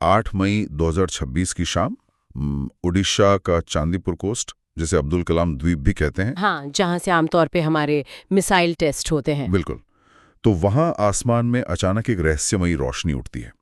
8 मई 2026 की शाम उड़ीसा का चांदीपुर कोस्ट, जिसे अब्दुल कलाम द्वीप भी कहते हैं। हाँ, जहाँ से आमतौर पे हमारे मिसाइल टेस्ट होते हैं। बिल्कुल। तो वहां आसमान में अचानक एक रहस्यमयी रोशनी उठती है।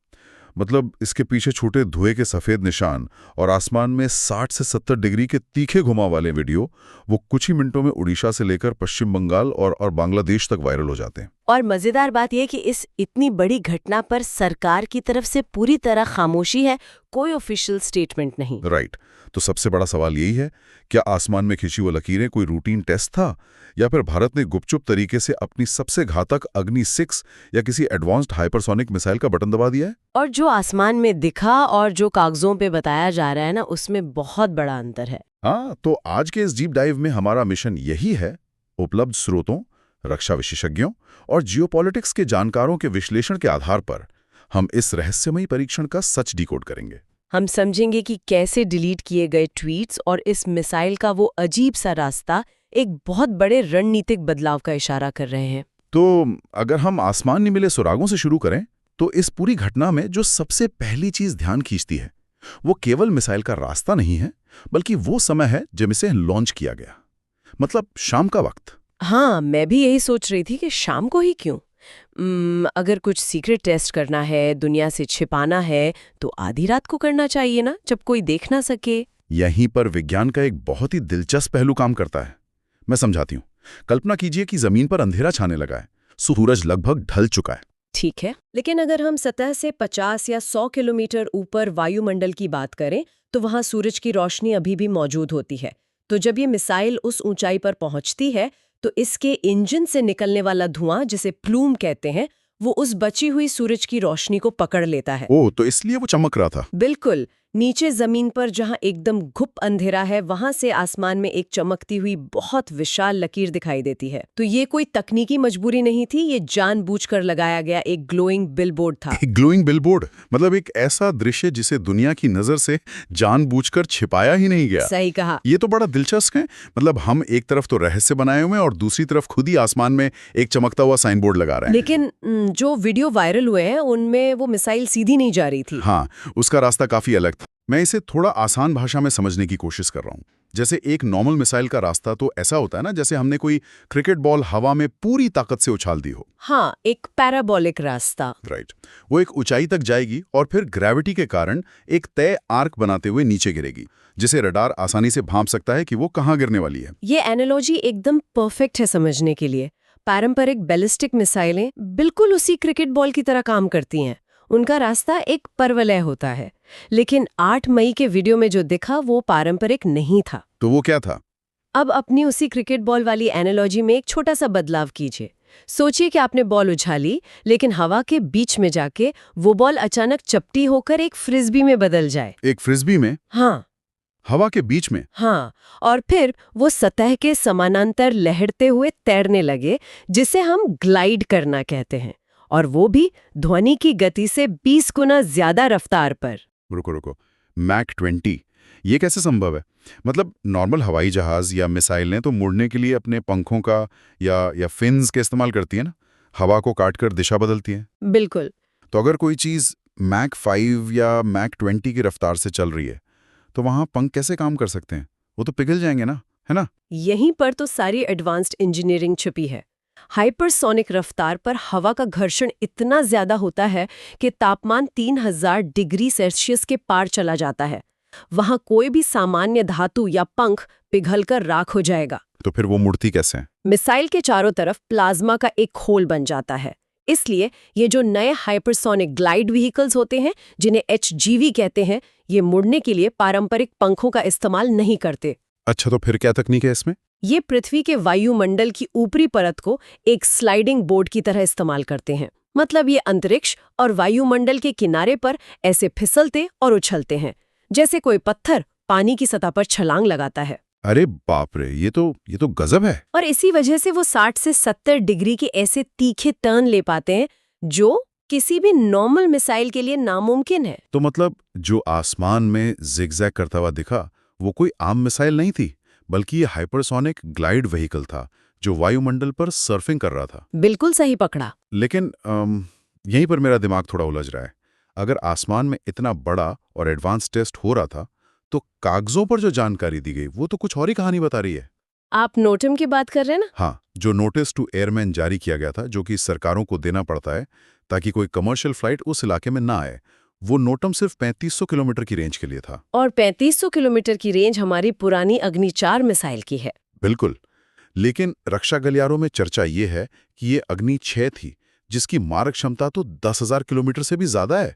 मतलब इसके पीछे छूटे धुएं के सफेद निशान और आसमान में 60 से 70 डिग्री के तीखे घुमाव वाले वीडियो वो कुछ ही मिनटों में उड़ीसा से लेकर पश्चिम बंगाल और बांग्लादेश तक वायरल हो जाते हैं। और मजेदार बात यह कि इस इतनी बड़ी घटना पर सरकार की तरफ से पूरी तरह खामोशी है, कोई ऑफिशियल स्टेटमेंट नहीं। राइट। तो सबसे बड़ा सवाल यही है, क्या आसमान में खिंची वो लकीरें कोई रूटीन टेस्ट था, या फिर भारत ने गुपचुप तरीके से अपनी सबसे घातक अग्नि 6 या किसी एडवांस्ड हाइपरसोनिक मिसाइल का बटन दबा दिया है? और जो आसमान में दिखा और जो कागजों पे बताया जा रहा है ना, उसमें बहुत बड़ा अंतर है। हाँ, तो आज के इस डीप डाइव में हमारा मिशन यही है, उपलब्ध स्रोतों, रक्षा विशेषज्ञों और जियोपॉलिटिक्स के जानकारों के विश्लेषण के आधार पर हम इस रहस्यमयी परीक्षण का सच डिकोड करेंगे। हम समझेंगे कि कैसे डिलीट किए गए ट्वीट्स और इस मिसाइल का वो अजीब सा रास्ता एक बहुत बड़े रणनीतिक बदलाव का इशारा कर रहे हैं। तो अगर हम आसमान नहीं मिले सुरागों से शुरू करें, तो इस पूरी घटना में जो सबसे पहली चीज ध्यान खींचती है, वो केवल मिसाइल का रास्ता नहीं है, बल्कि वो समय है जब इसे लॉन्च किया गया। मतलब शाम का वक्त। हाँ, मैं भी यही सोच रही थी कि शाम को ही क्यों? अगर कुछ सीक्रेट टेस्ट करना है, दुनिया से छिपाना है, तो आधी रात को करना चाहिए ना, जब कोई देख ना सके। यहीं पर विज्ञान का एक बहुत ही दिलचस्प पहलू काम करता है। मैं समझाती हूँ। कल्पना कीजिए कि जमीन पर अंधेरा छाने लगा है, सूरज लगभग ढल चुका है। ठीक है, लेकिन अगर हम सतह से 50 या 100 किलोमीटर ऊपर वायुमंडल की बात करें, तो वहां सूरज की रोशनी अभी भी मौजूद होती है। तो जब ये मिसाइल उस ऊंचाई पर पहुंचती है, तो इसके इंजन से निकलने वाला धुआं, जिसे प्लूम कहते हैं, वो उस बची हुई सूरज की रोशनी को पकड़ लेता है। ओह, तो इसलिए वो चमक रहा था। बिल्कुल। नीचे जमीन पर जहां एकदम घुप अंधेरा है, वहां से आसमान में एक चमकती हुई बहुत विशाल लकीर दिखाई देती है। तो ये कोई तकनीकी मजबूरी नहीं थी, ये जानबूझकर लगाया गया एक ग्लोइंग बिलबोर्ड था। एक ग्लोइंग बिलबोर्ड, मतलब एक ऐसा दृश्य जिसे दुनिया की नजर से जानबूझकर छिपाया ही नहीं गया। सही कहा। ये तो बड़ा दिलचस्प है। मतलब हम एक तरफ तो रहस्य बनाए हुए हैं और दूसरी तरफ खुद ही आसमान में एक चमकता हुआ साइन बोर्ड लगा रहे हैं। लेकिन जो वीडियो वायरल हुए हैं, उनमें वो मिसाइल सीधी नहीं जा रही थी। हाँ, उसका रास्ता काफी अलग था। मैं इसे थोड़ा आसान भाषा में समझने की कोशिश कर रहा हूँ। जैसे एक नॉर्मल मिसाइल का रास्ता तो ऐसा होता है ना, जैसे हमने कोई क्रिकेट बॉल हवा में पूरी ताकत से उछाल दी हो। हाँ, एक पैराबोलिक रास्ता। राइट। वो एक ऊंचाई तक जाएगी और फिर ग्रेविटी के कारण एक तय आर्क बनाते हुए नीचे गिरेगी, जिसे रडार आसानी से भांप सकता है कि वो कहाँ गिरने वाली है। ये एनालॉजी एकदम परफेक्ट है समझने के लिए। पारंपरिक बैलिस्टिक मिसाइलें बिल्कुल उसी क्रिकेट बॉल की तरह काम करती हैं। उनका रास्ता एक परवलय होता है। लेकिन 8 मई के वीडियो में जो दिखा, वो पारंपरिक नहीं था। तो वो क्या था? अब अपनी उसी क्रिकेट बॉल वाली एनालॉजी में एक छोटा सा बदलाव कीजिए। सोचिए कि आपने बॉल उछाली, लेकिन हवा के बीच में जाके वो बॉल अचानक चपटी होकर एक फ्रिस्बी में बदल जाए। एक फ्रिस्बी में? हाँ। हवा के बीच में? हाँ, और फिर वो सतह के समानांतर लहरते हुए तैरने लगे, जिसे हम ग्लाइड करना कहते हैं, और वो भी ध्वनि की गति से 20 गुना ज्यादा रफ्तार पर। रुको, मैक 20, ये कैसे संभव है? मतलब नॉर्मल हवाई जहाज या मिसाइलें तो मुड़ने के लिए अपने पंखों का या फिन्स के इस्तेमाल करती है ना, हवा को काटकर दिशा बदलती है। बिल्कुल। तो अगर कोई चीज मैक 5 या मैक 20 की रफ्तार से चल रही है, तो वहां पंख कैसे काम कर सकते हैं? वो तो पिघल जाएंगे ना, है ना? यहीं पर तो सारी एडवांस्ड इंजीनियरिंग छुपी है। हाइपरसोनिक रफ्तार पर हवा का घर्षण इतना ज्यादा होता है कि तापमान 3000 डिग्री सेल्सियस के पार चला जाता है। वहां कोई भी सामान्य धातु या पंख पिघलकर राख हो जाएगा। तो फिर वो मुड़ती कैसे है? मिसाइल के चारों तरफ प्लाज्मा का एक खोल बन जाता है। इसलिए ये जो नए हाइपरसोनिक ग्लाइड व्हीकल्स होते हैं, जिन्हें HGV कहते हैं, ये मुड़ने के लिए पारंपरिक पंखों का इस्तेमाल नहीं करते। अच्छा, तो फिर क्या तकनीक है इसमें? ये पृथ्वी के वायुमंडल की ऊपरी परत को एक स्लाइडिंग बोर्ड की तरह इस्तेमाल करते हैं। मतलब ये अंतरिक्ष और वायुमंडल के किनारे पर ऐसे फिसलते और उछलते हैं, जैसे कोई पत्थर पानी की सतह पर छलांग लगाता है। अरे बाप रे, ये तो गजब है। और इसी वजह से वो 60 से 70 डिग्री के ऐसे तीखे टर्न ले पाते हैं, जो किसी भी नॉर्मल मिसाइल के लिए नामुमकिन है। तो मतलब जो आसमान में जिगजैग करता हुआ दिखा, वो कोई आम मिसाइल नहीं थी, बल्कि ये हाइपरसोनिक ग्लाइड व्हीकल था, जो वायुमंडल पर सर्फिंग कर रहा था। बिल्कुल सही पकड़ा। लेकिन यहीं पर मेरा दिमाग थोड़ा उलझ रहा है। अगर आसमान में इतना बड़ा और एडवांस टेस्ट हो रहा था तो कागजों पर जो जानकारी दी गई वो तो कुछ और ही कहानी बता रही है। आप नोटम की बात कर रहे हैं ना? हाँ, जो नोटिस टू एयरमैन जारी किया गया था, जो कि सरकारों को देना पड़ता है ताकि कोई कमर्शियल फ्लाइट उस इलाके में ना आए, वो नोटम सिर्फ 3500 किलोमीटर की रेंज के लिए था। और 3500 किलोमीटर की रेंज हमारी पुरानी अग्नि 4 मिसाइल की है। बिल्कुल। लेकिन रक्षा गलियारों में चर्चा ये है कि ये अग्नि 6 थी, जिसकी मारक क्षमता तो 10,000 किलोमीटर से भी ज्यादा है।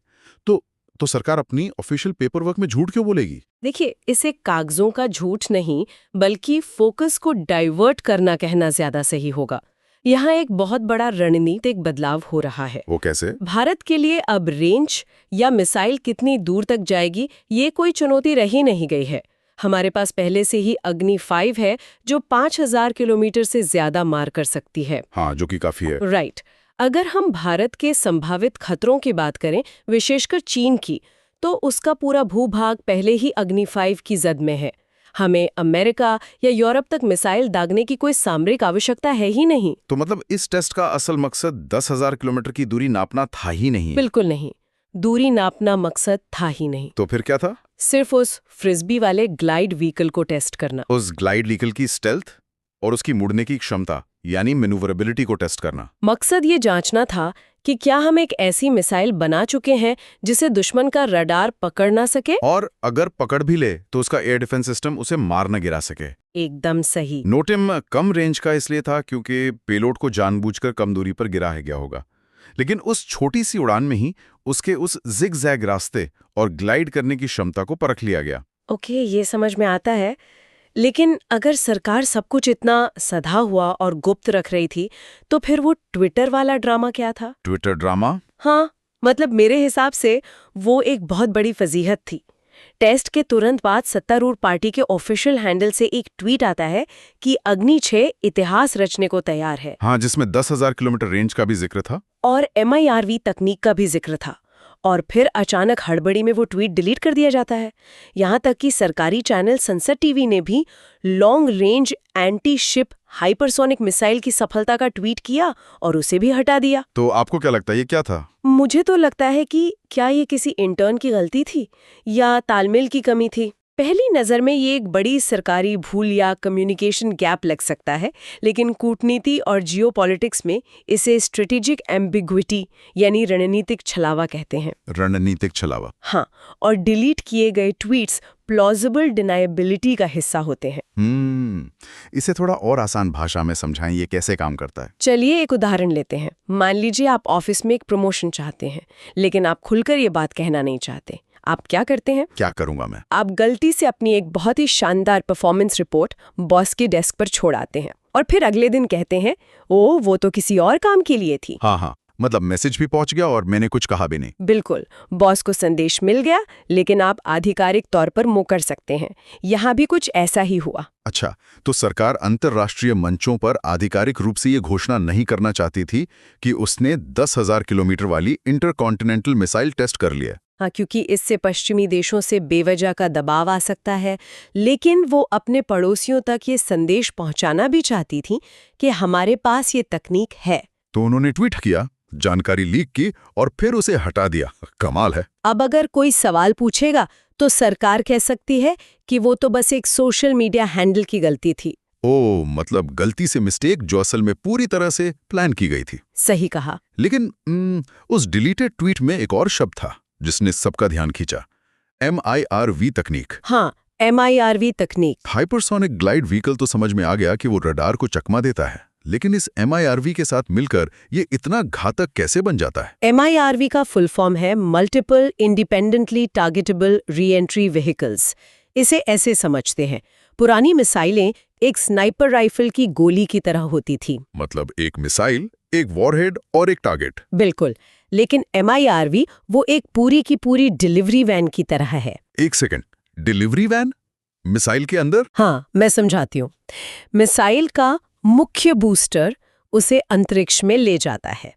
तो सरकार अपनी ऑफिशियल पेपर वर्क में झूठ क्यों बोलेगी? देखिए, इसे कागजों का झूठ नहीं बल्कि फोकस को डाइवर्ट करना कहना ज्यादा सही होगा। यहाँ एक बहुत बड़ा रणनीतिक बदलाव हो रहा है। वो कैसे? भारत के लिए अब रेंज या मिसाइल कितनी दूर तक जाएगी ये कोई चुनौती रही नहीं गई है। हमारे पास पहले से ही अग्नि 5 है जो 5000 किलोमीटर से ज्यादा मार कर सकती है। हाँ, जो कि काफी है। राइट। अगर हम भारत के संभावित खतरों की बात करें, विशेषकर चीन की, तो उसका पूरा भूभाग पहले ही अग्नि 5 की जद में है। हमें अमेरिका या यूरोप तक मिसाइल दागने की कोई सामरिक आवश्यकता है ही नहीं। तो मतलब इस टेस्ट का असल मकसद 10,000 किलोमीटर की दूरी नापना था ही नहीं? बिल्कुल नहीं, दूरी नापना मकसद था ही नहीं। तो फिर क्या था? सिर्फ उस फ्रिस्बी वाले ग्लाइड व्हीकल को टेस्ट करना। उस ग्लाइड व्हीकल की स्टेल्थ और उसकी मुड़ने की क्षमता यानी मैन्यूवरेबिलिटी को टेस्ट करना। मकसद ये जांचना था कि क्या हम एक ऐसी मिसाइल बना चुके हैं जिसे दुश्मन का रडार पकड़ ना सके, और अगर पकड़ भी ले तो उसका एयर डिफेंस सिस्टम उसे मार न गिरा सके। एकदम सही। नोटिम कम रेंज का इसलिए था क्योंकि पेलोड को जानबूझकर कम दूरी पर गिराया गया होगा, लेकिन उस छोटी सी उड़ान में ही उसके उस जिग-जैग रास्ते और ग्लाइड करने की क्षमता को परख लिया गया। ओके, ये समझ में आता है। लेकिन अगर सरकार सब कुछ इतना सधा हुआ और गुप्त रख रही थी, तो फिर वो ट्विटर वाला ड्रामा क्या था? Twitter drama? हाँ, मतलब मेरे हिसाब से वो एक बहुत बड़ी फजीहत थी। टेस्ट के तुरंत बाद सत्तारूढ़ पार्टी के ऑफिशियल हैंडल से एक ट्वीट आता है कि अग्नि 6 इतिहास रचने को तैयार है। हाँ, जिसमें 10,000 किलोमीटर रेंज का भी जिक्र था और MIRV तकनीक का भी जिक्र था। और फिर अचानक हड़बड़ी में वो ट्वीट डिलीट कर दिया जाता है। यहाँ तक कि सरकारी चैनल संसद टीवी ने भी long range anti ship hypersonic missile की सफलता का ट्वीट किया और उसे भी हटा दिया। तो आपको क्या लगता है ये क्या था? मुझे तो लगता है कि क्या ये किसी इंटर्न की गलती थी या तालमेल की कमी थी। पहली नज़र में ये एक बड़ी सरकारी भूल या कम्युनिकेशन गैप लग सकता है, लेकिन कूटनीति और जियोपॉलिटिक्स में इसे स्ट्रेटेजिक एम्बिग्विटी यानी रणनीतिक छलावा कहते हैं। रणनीतिक छलावा? हाँ, और डिलीट किए गए ट्वीट्स प्लॉजिबल डिनायबिलिटी का हिस्सा होते हैं। इसे थोड़ा और आसान भाषा में समझाएं, ये कैसे काम करता है? चलिए एक उदाहरण लेते हैं। मान लीजिए आप ऑफिस में एक प्रमोशन चाहते हैं, लेकिन आप खुलकर ये बात कहना नहीं चाहते। आप क्या करते हैं? क्या करूंगा मैं? आप गलती से अपनी एक बहुत ही शानदार परफॉर्मेंस रिपोर्ट बॉस के डेस्क पर छोड़ आते हैं और फिर अगले दिन कहते हैं, ओ वो तो किसी और काम के लिए थी। हाँ, मतलब मैसेज भी पहुंच गया और मैंने कुछ कहा भी नहीं। बिल्कुल, बॉस को संदेश मिल गया, लेकिन आप आधिकारिक तौर पर मुकर सकते हैं। यहाँ भी कुछ ऐसा ही हुआ। अच्छा, तो सरकार अंतर्राष्ट्रीय मंचों पर आधिकारिक रूप से ये घोषणा नहीं करना चाहती थी कि उसने 10,000 किलोमीटर वाली इंटरकॉन्टिनेंटल मिसाइल टेस्ट कर लिया। हाँ, क्योंकि इससे पश्चिमी देशों से बेवजह का दबाव आ सकता है, लेकिन वो अपने पड़ोसियों तक ये संदेश पहुंचाना भी चाहती थी कि हमारे पास ये तकनीक है। तो उन्होंने ट्वीट किया, जानकारी लीक की और फिर उसे हटा दिया। कमाल है। अब अगर कोई सवाल पूछेगा तो सरकार कह सकती है कि वो तो बस एक सोशल मीडिया हैंडल की गलती थी। ओ, मतलब गलती से मिस्टेक जो असल में पूरी तरह से प्लान की गई थी। सही कहा। लेकिन उस डिलीटेड ट्वीट में एक और शब्द था जिसने सबका ध्यान खींचा, MIRV तकनीक। हाँ, MIRV तकनीक। हाइपरसोनिक ग्लाइड व्हीकल तो समझ में आ गया कि वो रडार को चकमा देता है, लेकिन इस MIRV के साथ मिलकर ये इतना घातक कैसे बन जाता है? MIRV का फुल फॉर्म है multiple independently targetable re-entry vehicles. इसे ऐसे समझते हैं, पुरानी मिसाइलें एक स्नाइपर राइफल की गोली की तरह होती थी। मतलब एक मिसाइल, एक वॉरहेड और एक टारगेट। बिल्कुल, लेकिन MIRV वो एक पूरी की पूरी डिलीवरी वैन की तरह है। एक सेकंड, डिलीवरी वैन मिसाइल के अंदर? हाँ, मैं समझाती हूँ। मिसाइल का मुख्य बूस्टर उसे अंतरिक्ष में ले जाता है।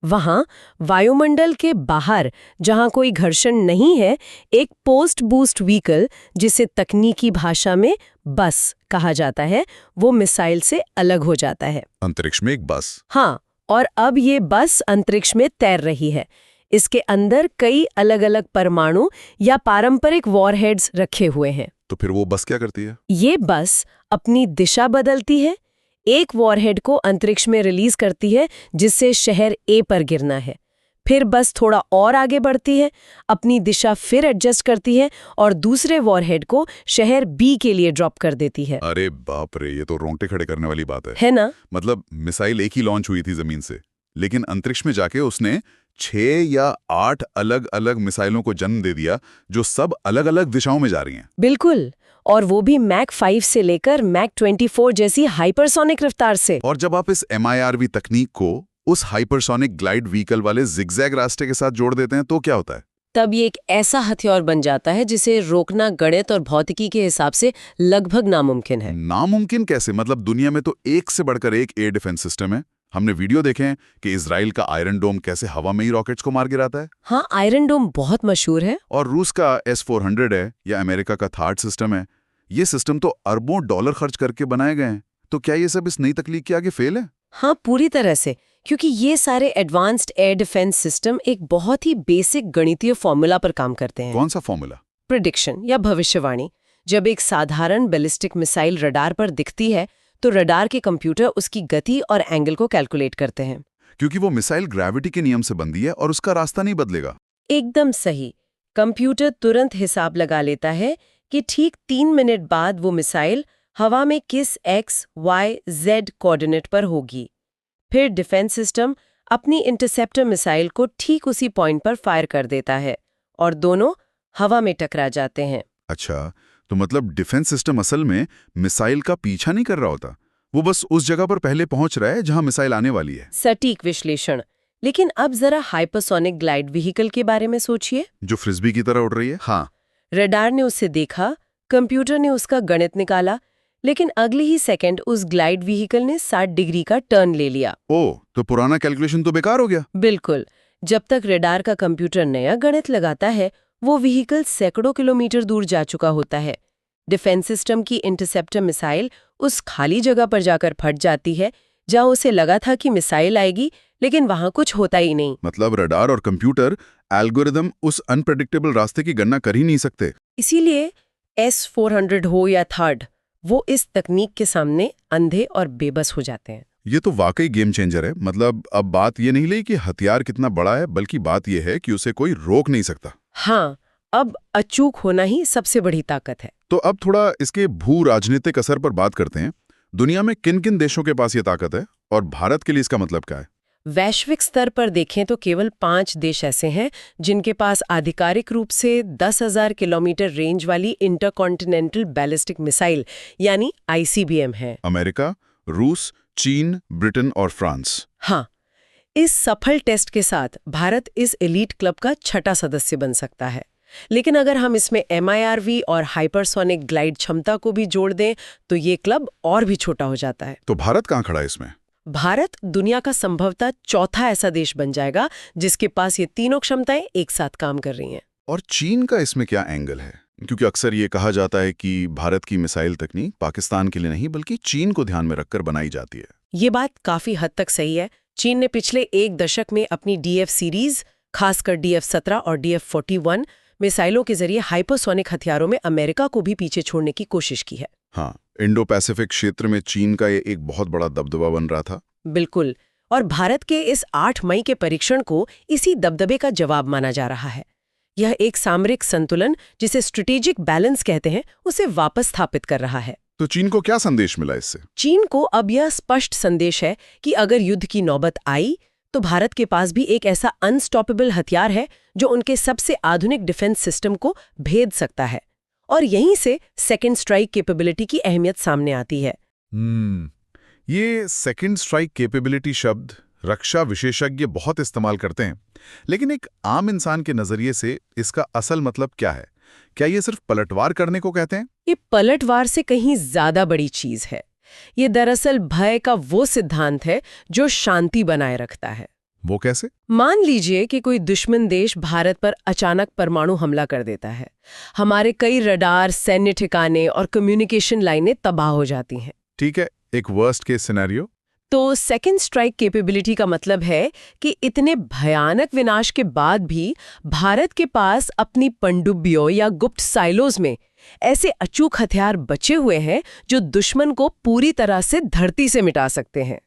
वहां वायुमंडल के बाहर, जहां कोई घर्षण नहीं है, एक पोस्ट बूस्ट व्हीकल, जिसे तकनीकी भाषा में बस कहा जाता है, वो मिसाइल से अलग हो जाता है। अंतरिक्ष में एक बस? हाँ, और अब ये बस अंतरिक्ष में तैर रही है। इसके अंदर कई अलग अलग परमाणु या पारंपरिक वॉरहेड्स रखे हुए हैं। तो फिर वो बस क्या करती है? ये बस अपनी दिशा बदलती है, एक वॉरहेड को अंतरिक्ष में रिलीज करती है जिससे शहर ए पर गिरना है। फिर बस थोड़ा और आगे बढ़ती है, अपनी दिशा फिर एडजस्ट करती है और दूसरे वॉरहेड को शहर बी के लिए ड्रॉप कर देती है। अरे बाप रे, ये तो रोंगटे खड़े करने वाली बात है ना? मतलब मिसाइल एक ही लॉन्च हुई थी जमीन से, लेकिन अंतरिक्ष में जाके उसने 6 या 8 अलग अलग मिसाइलों को जन्म दे दिया, जो सब अलग अलग दिशाओं में जा रही हैं। बिल्कुल, और वो भी मैक 5 से लेकर मैक 24 जैसी हाइपरसोनिक रफ्तार से। और जब आप इस MIRV तकनीक को उस हाइपरसोनिक ग्लाइड व्हीकल वाले जिगजैग रास्ते के साथ जोड़ देते हैं तो क्या होता है? तब ये एक ऐसा हथियार बन जाता है जिसे रोकना गणित और भौतिकी के हिसाब से लगभग नामुमकिन है। नामुमकिन कैसे? मतलब दुनिया में तो एक से बढ़कर एक एयर डिफेंस सिस्टम है। हमने वीडियो देखे हैं कि इजराइल का आयरन डोम कैसे हवा में ही रॉकेट्स को मार गिराता है। हाँ, आयरन डोम बहुत मशहूर है। और रूस का S-400 है या अमेरिका का थार्ड सिस्टम है। ये सिस्टम तो अरबों डॉलर खर्च करके बनाए गए हैं। तो क्या ये सब इस नई तकनीक के आगे फेल है? हाँ, पूरी तरह से, क्योंकि ये सारे एडवांस्ड एयर डिफेंस सिस्टम एक बहुत ही बेसिक गणितीय फॉर्मूला पर काम करते हैं। कौन सा फॉर्मूला? प्रिडिक्शन या भविष्यवाणी। जब एक साधारण बैलिस्टिक मिसाइल रडार पर दिखती है तो रडार के कंप्यूटर उसकी गति और एंगल को कैलकुलेट करते हैं। क्योंकि वो मिसाइल ग्रेविटी के नियम से बंधी है और उसका रास्ता नहीं बदलेगा। एकदम सही। कंप्यूटर तुरंत हिसाब लगा लेता है कि ठीक 3 मिनट बाद वो मिसाइल हवा में किस X, Y, Z कोऑर्डिनेट पर होगी। फिर डिफेंस सिस्टम अपनी इंटरसेप्टर मिसाइल को ठीक उसी पॉइंट पर फायर कर देता है और दोनों हवा में टकरा जाते हैं। अच्छा, तो मतलब डिफेंस सिस्टम असल में मिसाइल का पीछा नहीं कर रहा होता, वो बस उस जगह पर पहले पहुंच रहा है जहां मिसाइल आने वाली है। सटीक विश्लेषण। लेकिन अब जरा हाइपरसोनिक ग्लाइड व्हीकल के बारे में सोचिए, जो फ्रिस्बी की तरह उड़ रही है। हाँ, रडार ने उसे देखा, कंप्यूटर ने उसका गणित निकाला, लेकिन अगले ही सेकंड उस ग्लाइड व्हीकल ने 60 डिग्री का टर्न ले लिया। ओह, तो पुराना कैलकुलेशन तो बेकार हो गया। बिल्कुल। जब तक रडार का कंप्यूटर नया गणित लगाता है, वो व्हीकल सैकड़ों किलोमीटर दूर जा चुका होता है। डिफेंस सिस्टम की इंटरसेप्टर मिसाइल उस खाली जगह पर जाकर फट जाती है जहां उसे लगा था कि मिसाइल आएगी, लेकिन वहां कुछ होता ही नहीं। मतलब रडार और कंप्यूटर एल्गोरिदम उस अनप्रेडिक्टेबल रास्ते की गणना कर ही नहीं सकते। इसीलिए S-400 हो या थर्ड, वो इस तकनीक के सामने अंधे और बेबस हो जाते हैं। ये तो वाकई गेम चेंजर है। मतलब अब बात ये नहीं रही कि हथियार कितना बड़ा है, बल्कि बात ये है कि उसे कोई रोक नहीं सकता। हाँ, अब अचूक होना ही सबसे बड़ी ताकत है। तो अब थोड़ा इसके भू राजनीतिक असर पर बात करते हैं। दुनिया में किन किन देशों के पास ये ताकत है और भारत के लिए इसका मतलब क्या है? वैश्विक स्तर पर देखें तो केवल 5 देश ऐसे हैं जिनके पास आधिकारिक रूप से 10,000 किलोमीटर रेंज वाली इंटरकॉन्टिनेंटल बैलिस्टिक मिसाइल यानी ICBM है। अमेरिका, रूस, चीन, ब्रिटेन और फ्रांस। हाँ, इस सफल टेस्ट के साथ भारत इस एलीट क्लब का छठा सदस्य बन सकता है। लेकिन अगर हम इसमें MIRV और हाइपरसोनिक ग्लाइड क्षमता को भी जोड़ दें तो ये क्लब और भी छोटा हो जाता है। तो भारत कहाँ खड़ा है इसमें? भारत दुनिया का संभवतः चौथा ऐसा देश बन जाएगा जिसके पास ये तीनों क्षमताएं एक साथ काम कर रही हैं। और चीन का इसमें क्या एंगल है? क्योंकि अक्सर ये कहा जाता है कि भारत की मिसाइल तकनीक पाकिस्तान के लिए नहीं बल्कि चीन को ध्यान में रखकर बनाई जाती है। ये बात काफी हद तक सही है। चीन ने पिछले 1 दशक में अपनी DF सीरीज, खासकर DF-17 और DF-41 मिसाइलों के जरिए हाइपरसोनिक हथियारों में अमेरिका को भी पीछे छोड़ने की कोशिश की है। हाँ, इंडो पैसिफिक क्षेत्र में चीन का ये एक बहुत बड़ा दबदबा बन रहा था। बिल्कुल, और भारत के इस 8 मई के परीक्षण को इसी दबदबे का जवाब माना जा रहा है। यह एक सामरिक संतुलन, जिसे स्ट्रेटेजिक बैलेंस कहते हैं, उसे वापस स्थापित कर रहा है। तो चीन को क्या संदेश मिला इससे? चीन को अब यह स्पष्ट संदेश है कि अगर युद्ध की नौबत आई तो भारत के पास भी एक ऐसा अनस्टॉपेबल हथियार है जो उनके सबसे आधुनिक डिफेंस सिस्टम को भेद सकता है। और यहीं से सेकेंड स्ट्राइक कैपेबिलिटी की अहमियत सामने आती है। ये सेकेंड स्ट्राइक कैपेबिलिटी शब्द रक्षा विशेषज्ञ बहुत इस्तेमाल करते हैं, लेकिन एक आम इंसान के नजरिए से इसका असल मतलब क्या है? क्या ये सिर्फ पलटवार करने को कहते हैं? ये पलटवार से कहीं ज्यादा बड़ी चीज है। ये दरअसल भय का वो सिद्धांत है जो शांति बनाए रखता है। वो कैसे? मान लीजिए कि कोई दुश्मन देश भारत पर अचानक परमाणु हमला कर देता है। हमारे कई रडार, सैन्य ठिकाने और कम्युनिकेशन लाइनें तबाह हो जाती हैं। ठीक है, एक वर्स्ट केस सिनेरियो। तो सेकेंड स्ट्राइक कैपेबिलिटी का मतलब है कि इतने भयानक विनाश के बाद भी भारत के पास अपनी पनडुब्बियों या गुप्त साइलोज में ऐसे अचूक हथियार बचे हुए हैं जो दुश्मन को पूरी तरह से धरती से मिटा सकते हैं।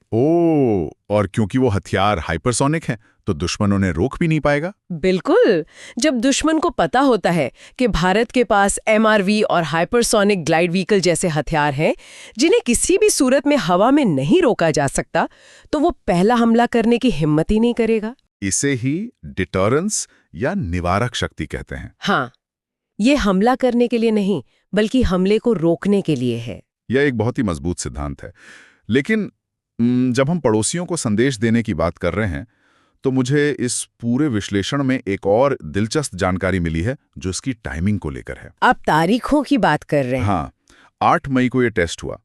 और क्योंकि वो हथियार हाइपरसोनिक हैं, तो दुश्मन उन्हें रोक भी नहीं पाएगा। बिल्कुल। जब दुश्मन को पता होता है कि भारत के पास MRV और हाइपरसोनिक ग्लाइड व्हीकल जैसे हथियार हैं जिन्हें किसी भी सूरत में हवा में नहीं रोका जा सकता, तो वो पहला हमला करने की हिम्मत ही नहीं करेगा। इसे ही डिटरेंस या निवारक शक्ति कहते हैं। हाँ, ये हमला करने के लिए नहीं, बल्कि हमले को रोकने के लिए है। यह एक बहुत ही मजबूत सिद्धांत है। लेकिन जब हम पड़ोसियों को संदेश देने की बात कर रहे हैं, तो मुझे इस पूरे विश्लेषण में एक और दिलचस्प जानकारी मिली है जो इसकी टाइमिंग को लेकर है। आप तारीखों की बात कर रहे हैं? हाँ, 8 मई को ये टेस्ट हुआ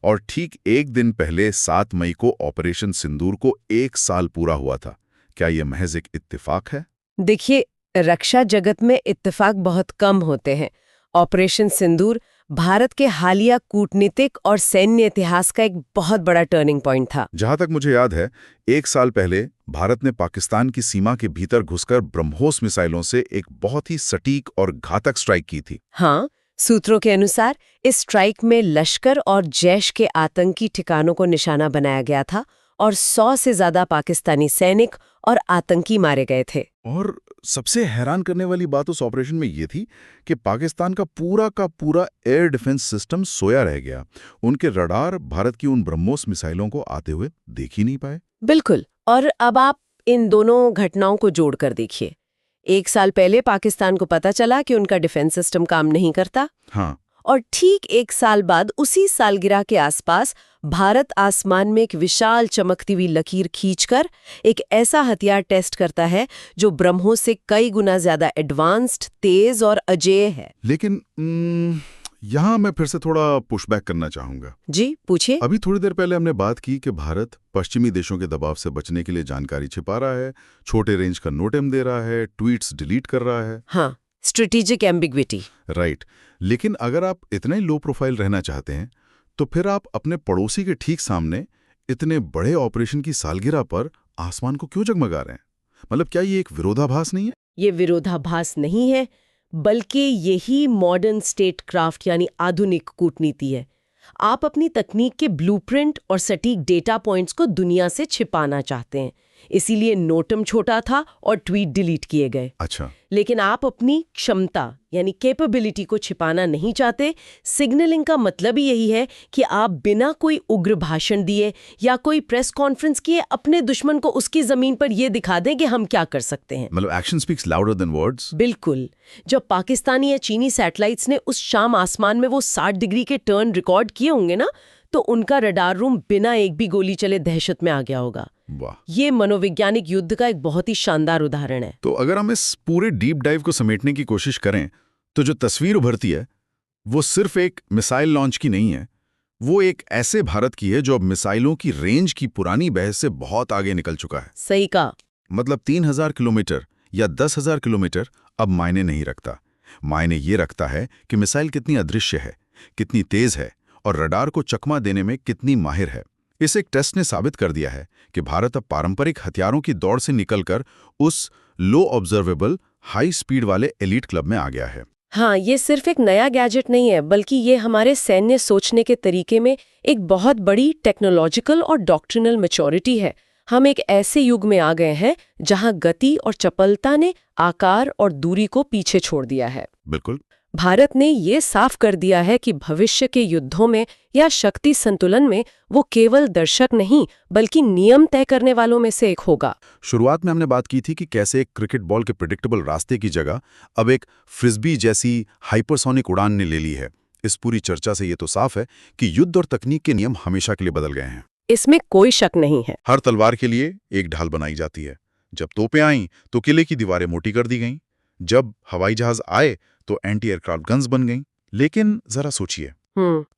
और ठीक एक दिन पहले 7 मई को ऑपरेशन सिंदूर को 1 साल पूरा हुआ था। क्या ये महज एक इत्तेफाक है? देखिए, रक्षा जगत में इत्तेफाक बहुत कम होते हैं। ऑपरेशन सिंदूर भारत के हालिया कूटनीतिक और सैन्य इतिहास का एक बहुत बड़ा टर्निंग पॉइंट था। जहां तक मुझे याद है, 1 साल पहले भारत ने पाकिस्तान की सीमा के भीतर घुसकर ब्रह्मोस मिसाइलों से एक बहुत ही सटीक और घातक स्ट्राइक की थी। हाँ, सूत्रों के अनुसार इस स्ट्राइक में लश्कर और जैश के आतंकी ठिकानों को निशाना बनाया गया था और 100 से ज्यादा पाकिस्तानी सैनिक और आतंकी मारे गए थे। और सबसे हैरान करने वाली बात उस ऑपरेशन में ये थी कि पाकिस्तान का पूरा एयर डिफेंस सिस्टम सोया रह गया। उनके रडार भारत की उन ब्रह्मोस मिसाइलों को आते हुए देख ही नहीं पाए। बिल्कुल। और अब आप इन दोनों घटनाओं को जोड़कर देखिए। 1 साल पहले पाकिस्तान को पता चला कि उनका डिफेंस सिस्टम काम नहीं करता। हाँ, और ठीक 1 साल बाद उसी सालगिरह के आसपास भारत आसमान में एक विशाल चमकती हुई लकीर खींचकर एक ऐसा हथियार टेस्ट करता है जो ब्रह्मोस से कई गुना ज्यादा एडवांस्ड, तेज और अजेय है। लेकिन यहाँ मैं फिर से थोड़ा पुशबैक करना चाहूंगा। जी, पूछिए। अभी थोड़ी देर पहले हमने बात की कि भारत पश्चिमी देशों के दबाव से बचने के लिए जानकारी छिपा रहा है, छोटे रेंज का नोटेम दे रहा है, ट्वीट्स डिलीट कर रहा है। हाँ, स्ट्रेटेजिक एम्बिग्विटी। राइट। लेकिन अगर आप इतने ही लो प्रोफाइल रहना चाहते हैं, तो फिर आप अपने पड़ोसी के ठीक सामने इतने बड़े ऑपरेशन की सालगिरह पर आसमान को क्यों जगमगा रहे हैं? मतलब क्या ये एक विरोधाभास नहीं है? ये विरोधाभास नहीं है, बल्कि यही मॉडर्न स्टेट क्राफ्ट यानी आधुनिक कूटनीति है। आप अपनी तकनीक के ब्लूप्रिंट और सटीक डेटा पॉइंट्स को दुनिया से छिपाना चाहते हैं, इसीलिए नोटम छोटा था और ट्वीट डिलीट किए गए। अच्छा। लेकिन आप अपनी क्षमता यानी कैपेबिलिटी को छिपाना नहीं चाहते। सिग्नलिंग का मतलब ही यही है कि आप बिना कोई उग्र भाषण दिए या कोई प्रेस कॉन्फ्रेंस किए अपने दुश्मन को उसकी जमीन पर यह दिखा दें कि हम क्या कर सकते हैं। मतलब action speaks louder than words. बिल्कुल। जब पाकिस्तानी या चीनी सैटेलाइट्स ने उस शाम आसमान में वो 60 डिग्री के टर्न रिकॉर्ड किए होंगे ना, तो उनका रडार रूम बिना एक भी गोली चले दहशत में आ गया होगा। वाह। ये मनोवैज्ञानिक युद्ध का एक बहुत ही शानदार उदाहरण है। तो अगर हम इस पूरे डीप डाइव को समेटने की कोशिश करें, तो जो तस्वीर उभरती है वो सिर्फ एक मिसाइल लॉन्च की नहीं है। वो एक ऐसे भारत की है जो अब मिसाइलों की रेंज की पुरानी बहस से बहुत आगे निकल चुका है। सही कहा। मतलब 3000 किलोमीटर या 10,000 किलोमीटर अब मायने नहीं रखता। मायने ये रखता है कि मिसाइल कितनी अदृश्य है, कितनी तेज है और रडार को चकमा देने में कितनी माहिर है। इस एक टेस्ट ने साबित कर दिया है कि भारत अब पारंपरिक हथियारों की दौड़ से निकलकर उस लो ऑब्जर्वेबल हाई स्पीड वाले एलीट क्लब में आ गया है। हाँ, ये सिर्फ एक नया गैजेट नहीं है, बल्कि ये हमारे सैन्य सोचने के तरीके में एक बहुत बड़ी टेक्नोलॉजिकल और डॉक्ट्रिनल मैच्योरिटी है। हम एक ऐसे युग में आ गए हैं जहां गति और चपलता ने आकार और दूरी को पीछे छोड़ दिया है। बिल्कुल। भारत ने ये साफ कर दिया है कि भविष्य के युद्धों में या शक्ति संतुलन में वो केवल दर्शक नहीं, बल्कि नियम तय करने वालों में से एक होगा। शुरुआत में हमने बात की थी कि कैसे एक क्रिकेट बॉल के प्रेडिक्टेबल रास्ते की जगह अब एक फ्रिस्बी जैसी हाइपरसोनिक उड़ान ने ले ली है। इस पूरी चर्चा से ये तो साफ है कि युद्ध और तकनीक के नियम हमेशा के लिए बदल गए हैं। इसमें कोई शक नहीं है। हर तलवार के लिए एक ढाल बनाई जाती है। जब तोपें आईं तो किले की दीवारें मोटी कर दी गईं। जब हवाई जहाज आए तो एंटी एयरक्राफ्ट गन्स बन गईं। लेकिन जरा सोचिए,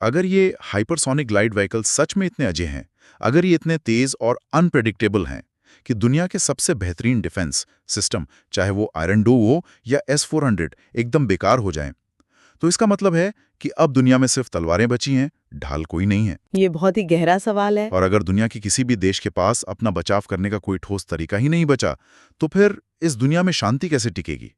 अगर ये हाइपरसोनिक ग्लाइड व्हीकल सच में इतने अजय हैं, अगर ये इतने तेज और अनप्रेडिक्टेबल हैं कि दुनिया के सबसे बेहतरीन डिफेंस सिस्टम, चाहे वो आयरन डोम हो या S-400, एकदम बेकार हो जाएं, तो इसका मतलब है कि अब दुनिया में सिर्फ तलवारें बची हैं, ढाल कोई नहीं है। ये बहुत ही गहरा सवाल है। और अगर दुनिया के किसी भी देश के पास अपना बचाव करने का कोई ठोस तरीका ही नहीं बचा, तो फिर इस दुनिया में शांति कैसे टिकेगी?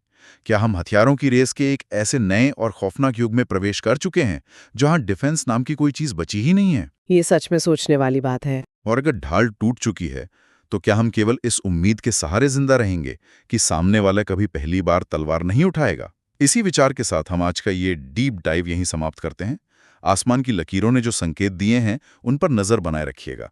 क्या हम हथियारों की रेस के एक ऐसे नए और खौफनाक युग में प्रवेश कर चुके हैं जहां डिफेंस नाम की कोई चीज बची ही नहीं है? ये सच में सोचने वाली बात है। और अगर ढाल टूट चुकी है, तो क्या हम केवल इस उम्मीद के सहारे जिंदा रहेंगे कि सामने वाला कभी पहली बार तलवार नहीं उठाएगा? इसी विचार के साथ हम आज का ये डीप डाइव यहीं समाप्त करते हैं। आसमान की लकीरों ने जो संकेत दिए हैं, उन पर नजर बनाए रखिएगा।